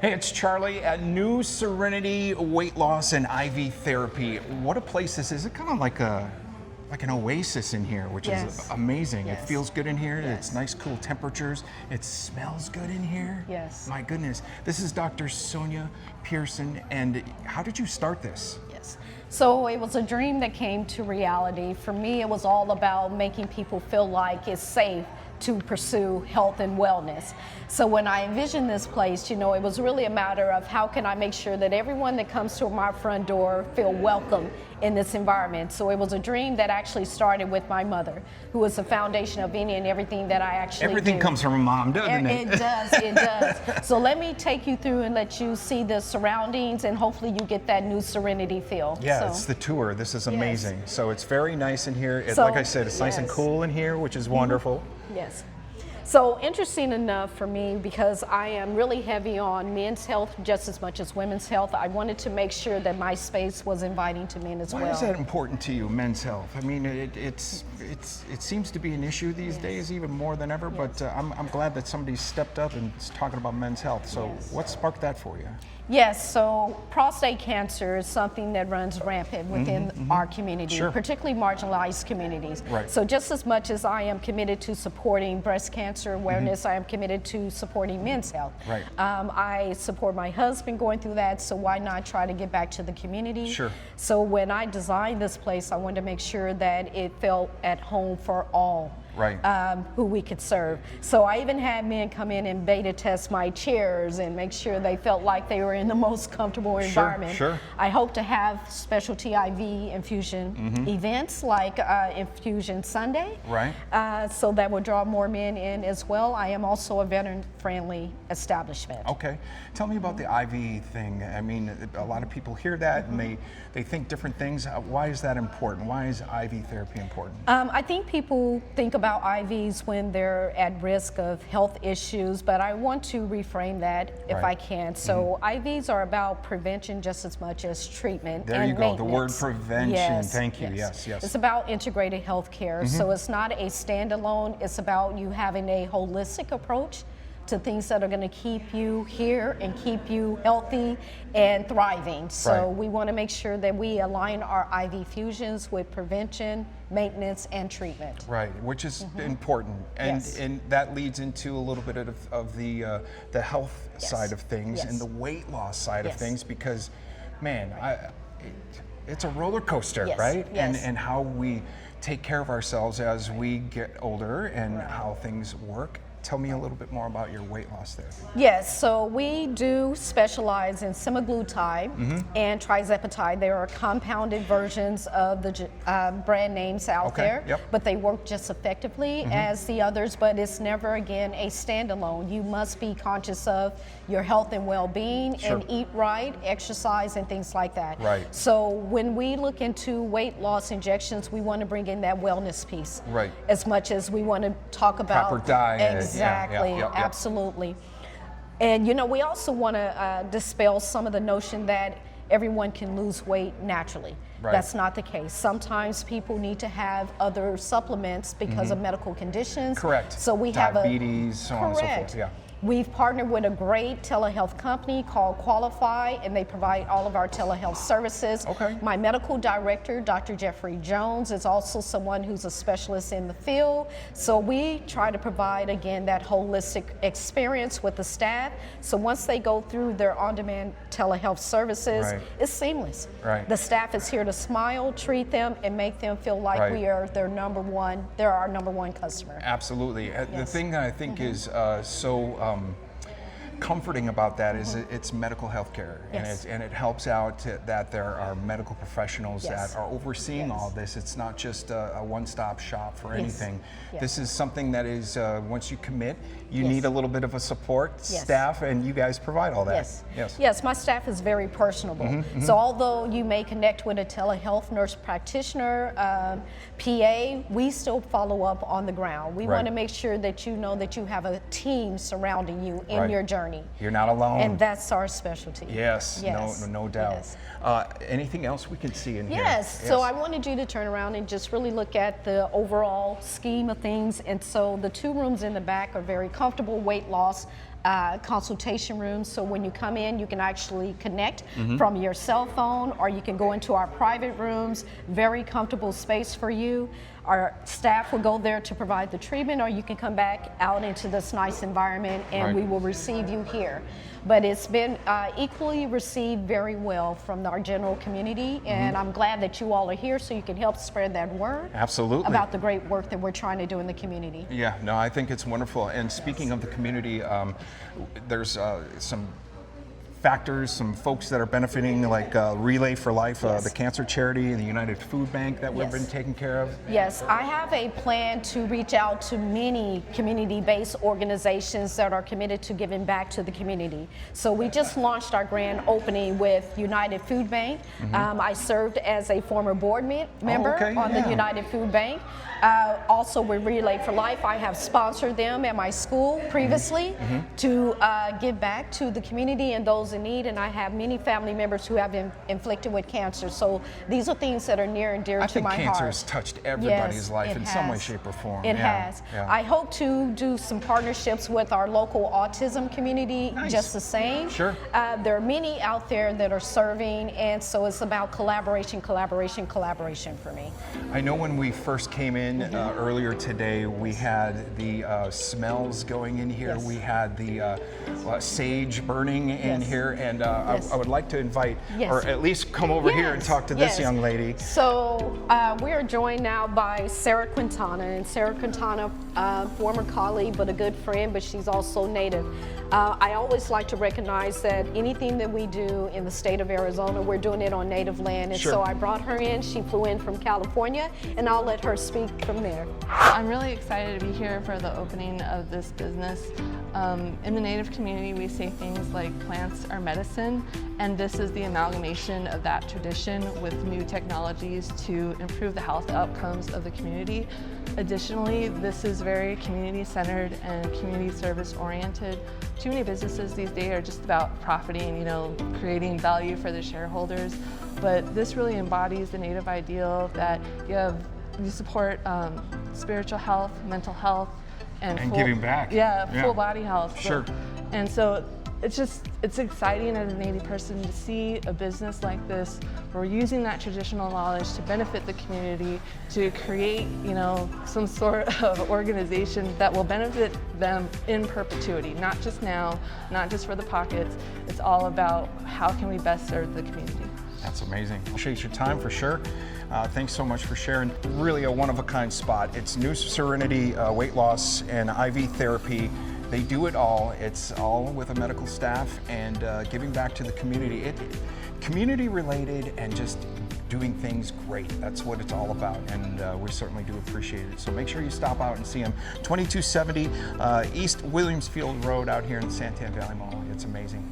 Hey, it's Charlie at NuSerenity Weight Loss and IV Therapy. What a place this is. It's kind of like an oasis in here, which is amazing. It feels good in here. It's nice, cool temperatures. It smells good in here. Yes. My goodness. This is Dr. Sonia Pearson, and how did you start this? Yes. So it was a dream that came to reality. For me, it was all about making people feel like it's safe to pursue health and wellness. So when I envisioned this place, you know, it was really a matter of how can I make sure that everyone that comes to my front door feel welcome in this environment. So it was a dream that actually started with my mother, who was the foundation of any and everything that I actually Everything do. comes from a mom, doesn't it? It does, it does. So let me take you through and let you see the surroundings, and hopefully you get that NuSerenity feel. Yeah, so, it's the tour. This is amazing. So it's very nice in here. So, like I said, it's nice and cool in here, which is wonderful. Yes. So interesting enough for me, because I am really heavy on men's health just as much as women's health, I wanted to make sure that my space was inviting to men as well. Why is that important to you, men's health? I mean, it seems to be an issue these days, even more than ever, but I'm glad that somebody stepped up and is talking about men's health. So what sparked that for you? Yes, so prostate cancer is something that runs rampant within our community, particularly marginalized communities. Right. So just as much as I am committed to supporting breast cancer awareness, I am committed to supporting men's health. Right. I support my husband going through that, so why not try to get back to the community? Sure. So when I designed this place, I wanted to make sure that it felt at home for all. Right. Who we could serve. So I even had men come in and beta test my chairs and make sure they felt like they were in the most comfortable environment. Sure. I hope to have specialty IV infusion events like Infusion Sunday. Right. So that will draw more men in as well. I am also a veteran-friendly establishment. Okay. Tell me about the IV thing. I mean, a lot of people hear that and they think different things. Why is that important? Why is IV therapy important? I think people think about IVs when they're at risk of health issues, but I want to reframe that if I can. So IVs are about prevention just as much as treatment. There and you go, the word maintenance. prevention. Yes, Thank you. Yes. It's about integrated health care. So it's not a standalone, it's about you having a holistic approach to things that are going to keep you here and keep you healthy and thriving. So we want to make sure that we align our IV fusions with prevention, maintenance, and treatment. Right, which is important, and that leads into a little bit of the health side of things and the weight loss side of things, because, man, it's a roller coaster, right? And how we take care of ourselves as we get older and how things work. Tell me a little bit more about your weight loss therapy. Yes, so we do specialize in semaglutide and trizepatide. There are compounded versions of the brand names out there, but they work just effectively as the others, but it's never, again, a standalone. You must be conscious of your health and well-being and eat right, exercise, and things like that. Right. So when we look into weight loss injections, we want to bring in that wellness piece. Right. As much as we want to talk about proper diet. Exactly, absolutely. And you know, we also want to dispel some of the notion that everyone can lose weight naturally. That's not the case. Sometimes people need to have other supplements because of medical conditions. Correct. So we diabetes, so on and so forth. Yeah. We've partnered with a great telehealth company called Qualify, and they provide all of our telehealth services. Okay. My medical director, Dr. Jeffrey Jones, is also someone who's a specialist in the field. So we try to provide, again, that holistic experience with the staff. So once they go through their on-demand telehealth services, it's seamless. Right. The staff is here to smile, treat them, and make them feel like we are their number one, they're our number one customer. Absolutely. The thing that I think is so comforting about that is it's medical health care, and it helps out that there are medical professionals that are overseeing all this. It's not just a one-stop shop for anything. This is something that is, once you commit, you need a little bit of a support staff, and you guys provide all that. Yes, my staff is very personable. So although you may connect with a telehealth nurse practitioner, PA, we still follow up on the ground. We want to make sure that you know that you have a team surrounding you in your journey. You're not alone. And that's our specialty. Yes. No doubt. Anything else we can see in here? Yes, so I wanted you to turn around and just really look at the overall scheme of things. And so the two rooms in the back are very comfortable weight loss consultation rooms. So when you come in, you can actually connect from your cell phone, or you can go into our private rooms, very comfortable space for you. Our staff will go there to provide the treatment, or you can come back out into this nice environment and we will receive you here. But it's been equally received very well from our general community, and I'm glad that you all are here so you can help spread that word. Absolutely. About the great work that we're trying to do in the community. Yeah, no, I think it's wonderful. And speaking of the community, there's some factors, some folks that are benefiting, like Relay for Life, the cancer charity, and the United Food Bank that we've been taking care of. Yes, I have a plan to reach out to many community-based organizations that are committed to giving back to the community. So we just launched our grand opening with United Food Bank. I served as a former board member on the United Food Bank. Also with Relay for Life, I have sponsored them at my school previously to give back to the community and those in need, and I have many family members who have been inflicted with cancer. So these are things that are near and dear to my heart. I think cancer has touched everybody's life in some way, shape, or form. It has. I hope to do some partnerships with our local autism community just the same. Sure. There are many out there that are serving, and so it's about collaboration for me. I know when we first came in earlier today, we had the smells going in here. We had the sage burning in here, and I would like to invite, or at least come over here and talk to this young lady. So we are joined now by Sarah Quintana, and Sarah Quintana, former colleague but a good friend, but she's also native. I always like to recognize that anything that we do in the state of Arizona, we're doing it on native land, and so I brought her in. She flew in from California, and I'll let her speak from there. I'm really excited to be here for the opening of this business. In the native community, we say things like plants are medicine, and this is the amalgamation of that tradition with new technologies to improve the health outcomes of the community. Additionally, this is very community-centered and community service-oriented. Too many businesses these days are just about profiting, creating value for the shareholders, but this really embodies the native ideal that you support spiritual health, mental health, and full, giving back. Full body health. Sure. And so it's exciting as a native person to see a business like this. We're using that traditional knowledge to benefit the community, to create, some sort of organization that will benefit them in perpetuity, not just now, not just for the pockets. It's all about how can we best serve the community. That's amazing. Appreciate your time for sure. Thanks so much for sharing. Really a one-of-a-kind spot. It's NuSerenity Weight Loss and IV Therapy. They do it all. It's all with a medical staff and giving back to the community. Community related and just doing things great. That's what it's all about, and we certainly do appreciate it. So make sure you stop out and see them. 2270 East Williamsfield Road out here in the Santan Valley Mall. It's amazing.